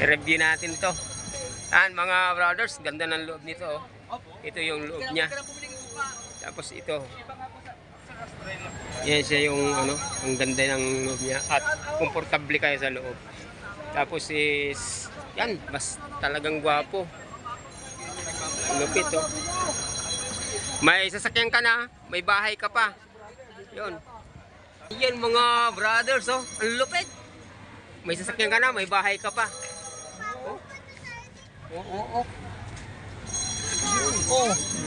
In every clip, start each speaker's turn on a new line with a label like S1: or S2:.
S1: I-review natin to. Mga brothers, ganda ng loob nito. Ito yung loob niya. Tapos ito. Yan siya yung ang ganda ng loob niya. At komportable kayo sa loob. Tapos is, yan, mas talagang gwapo. Lupit oh. May sasakyan ka na, may bahay ka pa. Yun. Yan mga brothers oh, ang lupit. May sasakyan ka na, may bahay ka pa. Oh.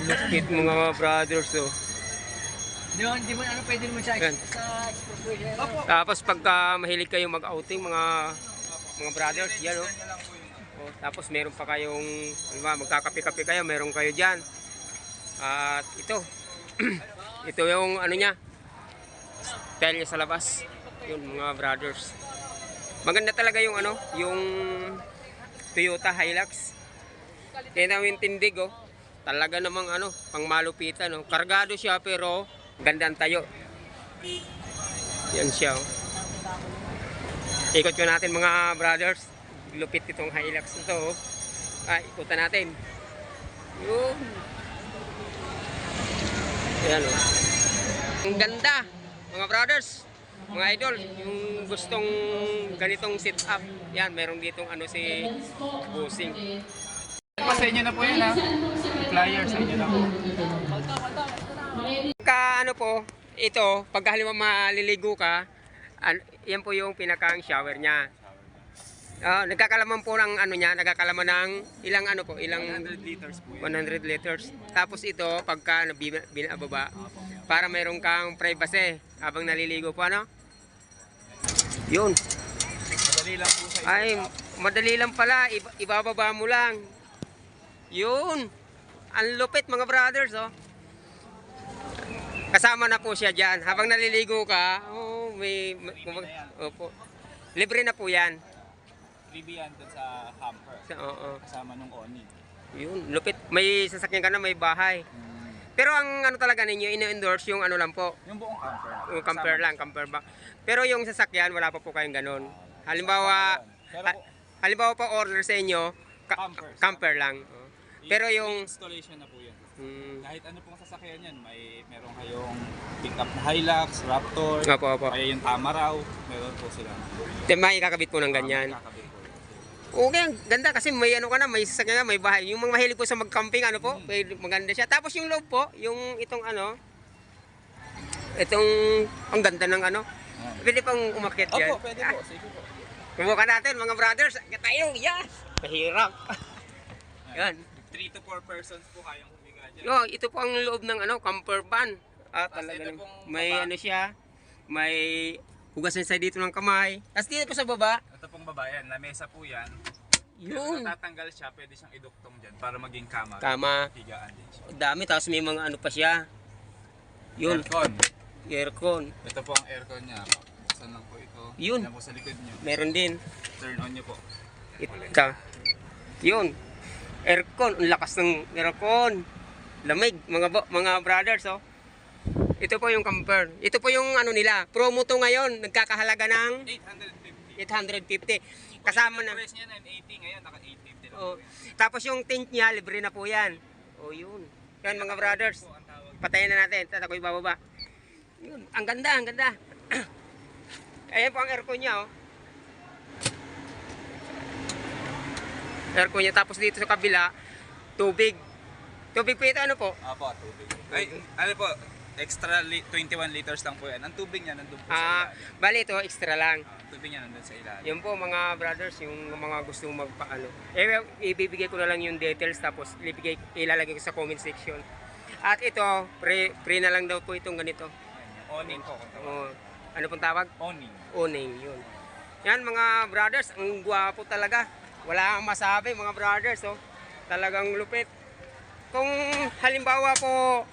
S1: Lupit mga brothers oh.
S2: Hindi mo pwede mo siya sa expressway.
S1: Tapos pagka mahilig kayo mag-outing mga brothers, yan oh. Tapos meron pa kayong magkakape-kape kayo, meron kayo diyan. At ito. Ito yung niya. Style niya sa labas. Yun mga brothers. Maganda talaga yung yung Toyota Hilux. Kaya yung tindig oh. Talaga namang pang malupitan oh. Kargado siya pero ganda ang tayo. Yan siya oh. Ikot ko natin mga brothers. Lupit itong Hilux ito oh. Ikutan natin. Yun. Ayan oh. Ang ganda mga brothers. Mga idol, yung gustong ganitong sit-up, yan, meron ditong si Busing.
S3: Sa inyo na po yan ha. Flyer sa inyo na po.
S1: Po, ito, pag halimbawa maliligo ka, yan po yung pinakang shower niya. Nagkakalaman po ng niya, nagkakalaman ng ilang ilang
S3: 100 liters po yan.
S1: 100 liters. Tapos ito, pagka binababa, para mayroon kang privacy habang naliligo po Yun.
S3: Madali lang po sa inyo.
S1: Ay, madali lang pala, ibababa mo lang. Yun. Ang lupit mga brothers oh. Kasama na po siya diyan. Habang naliligo ka, opo. Libre na po 'yan.
S3: Freebie yan dun sa hamper.
S1: Oo.
S3: Kasama nung awning.
S1: Yun, lupit. May sasakyan ka na, may bahay. Pero ang talaga ninyo, ino-endorse yung lang po.
S3: Yung buong camper.
S1: Yung camper lang, camper ba. Pero yung sasakyan, wala pa po kayong ganun. Halimbawa, halimbawa pa order sa inyo, camper lang. Pero yung
S3: installation na po yan.
S1: Kahit
S3: Kahit pong sasakyan yan, meron kayong pick-up na Hilux, Raptor,
S1: Opo.
S3: kaya yung Tamaraw, meron po sila.
S1: May kakabit po ng ganyan.
S3: Kakabit po.
S1: Okay, ang ganda kasi may ka na, may sasakyan na, may bahay. Yung mga mahilig po sa mag-camping, po, maganda siya. Tapos yung loob po, yung itong itong, ang ganda ng pwede pang umakyat yan.
S3: Opo, pwede po. Sige po.
S1: Subukan natin mga brothers. Tayo, yes! Mahirap. Yan.
S3: 3 to 4 persons po kayang humiga dyan.
S1: Ito po ang loob ng camper van. Talaga
S3: ito
S1: may siya, may hugasan sa dito ng kamay. Tapos dito po sa baba.
S3: Ito pong babayan, lamesa po yan.
S1: Yun.
S3: Pero natatanggal siya, pwede siyang iduktong dyan para maging kama.
S1: Kama.
S3: Higaan din siya.
S1: Dami, tapos may mga pa siya. Yun.
S3: Aircon.
S1: Aircon.
S3: Ito po ang aircon niya. Buksan lang po ito.
S1: Yun.
S3: Yan po sa likod niyo.
S1: Meron din.
S3: Turn on niyo po.
S1: Yun. Aircon. Ang lakas ng aircon. Lamig. Mga brothers, oh. Ito po yung camper. Ito po yung nila. Promo to ngayon. Nagkakahalaga ng 850. Kasama na.
S3: Price niya 980 ngayon. Naka 850 lang
S1: Oh.
S3: po yan.
S1: Tapos yung tint niya, libre na po yan. Yun. Yan mga brothers. Patayin na natin. Tatakoy bababa. Yun. Ang ganda, ang ganda. Ayan po ang aircon niya, oh. Aircon niya. Tapos dito sa kabila, tubig. Tubig po ito, po?
S3: Apo, tubig. Ay, po, extra 21 liters lang po yan. Ang tubig niya nandun po sa ilalim.
S1: Bali ito, extra lang.
S3: Tubig niya nandun sa ilalim.
S1: Yun po mga brothers, yung mga gustong ibibigay ko na lang yung details tapos ilalagay ko sa comment section. At ito, free na lang daw po itong ganito.
S3: Awning po.
S1: Ano pong tawag?
S3: Awning.
S1: Awning, yun. Yan mga brothers, ang gwapo talaga. Wala kang masabi mga brothers, oh. Talagang lupit. Kung halimbawa po,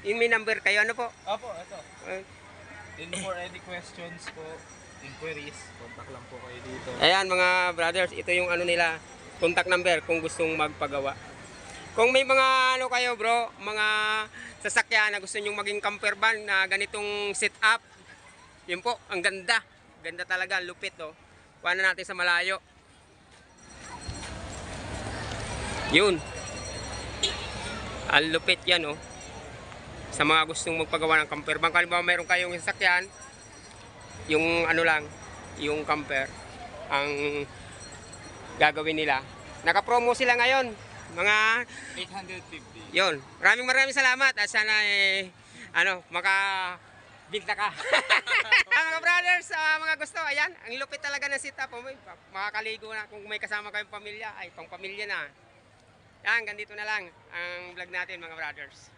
S1: may number kayo, po?
S3: Opo, ito. And for any questions po, inquiries, contact lang po kayo dito.
S1: Ayan mga brothers, ito yung nila, contact number kung gustong magpagawa. Kung may mga kayo bro, mga sasakyan na gusto nyong maging camper van na ganitong setup, yun po, ang ganda. Ganda talaga, lupit oh. kuha na natin sa malayo. Yun. Ang lupit yan, oh. Sa mga gustong magpagawa ng camper van. Halimbawa mayroon kayong sasakyan, yung ano lang, yung camper, ang gagawin nila. Naka-promo sila ngayon. Mga
S3: 850.
S1: yun. Maraming salamat at sana makabigta ka. Mga brothers, mga gusto, ayan, ang lupit talaga ng setup. Makakaligo na kung may kasama kayong pamilya, ay pang pamilya na. Yan, ganito na lang ang vlog natin mga brothers.